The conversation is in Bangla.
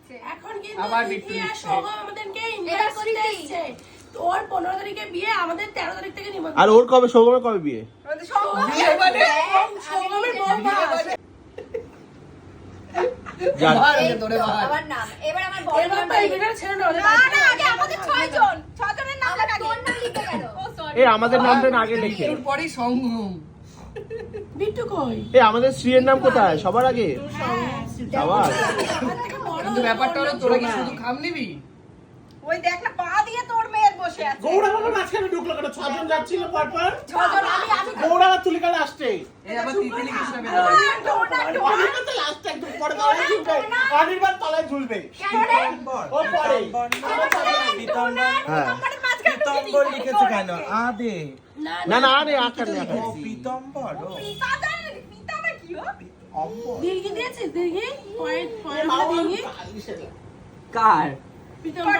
লিখছে। এখন কিন্তু আবার তিথি বিট্টু আর লিখছে। সোহম আমাদেরকে ইনভাইট করতে এসেছে। ওর 15 তারিখে বিয়ে, আমাদের 13 তারিখ থেকে নিমন্ত্রণ। আর ওর কবে সৌগমের কবে বিয়ে? আমাদের সঙ্গে বিয়ে মানে? সোহমের বৌমা। জান ভালো যে তোরে ভালো। আমার নাম এবার আমার বড় এবার তো এই ভিডিও ছেড়ে না, না না আগে আমাদের 6 জন 6 জনের নাম লেখা তোর নাম লিখে গেল ও সরি এই আমাদের নামটা না আগে লিখে। এর পরেই সঙ্গম। বিট্টু কই? এই আমাদের শ্রীয়ের নাম কোথায় সবার আগে? সবার আমার থেকে বড় কিন্তু ব্যাপারটা হলো তোরা কি শুধু খাম নিবি? ওই দেখ না পা দিয়ে তোর মেয়ের বসে আছে গৌড়া বাবা মাঝখানে ঢুকলো কেন? 6 জন যাচ্ছিল পরপর। 6 জন আমি গৌড়া আর তুলিকাল আসছে। এই আবার তিতলি কৃষ্ণ বেলা। অনির্বাণ তো লাস্ট একদম পরে তলায় ঝুলবে। অনির্বাণ তলায় ঝুলবে। কেন রে ও পরে। হ্যাঁ আমাদের মাঝখানে পীতাম্বর লিখেছে কেন? আদে না না আরে আকার না ও পীতাম্বর ও পিতা জানে পিতা না কি ও অম্বর। দীর্ঘি দিয়েছিস? দীর্ঘি? পয়েন্ট বাবা, দীর্ঘি? কালি সেটা। কার? পিতাম্বর।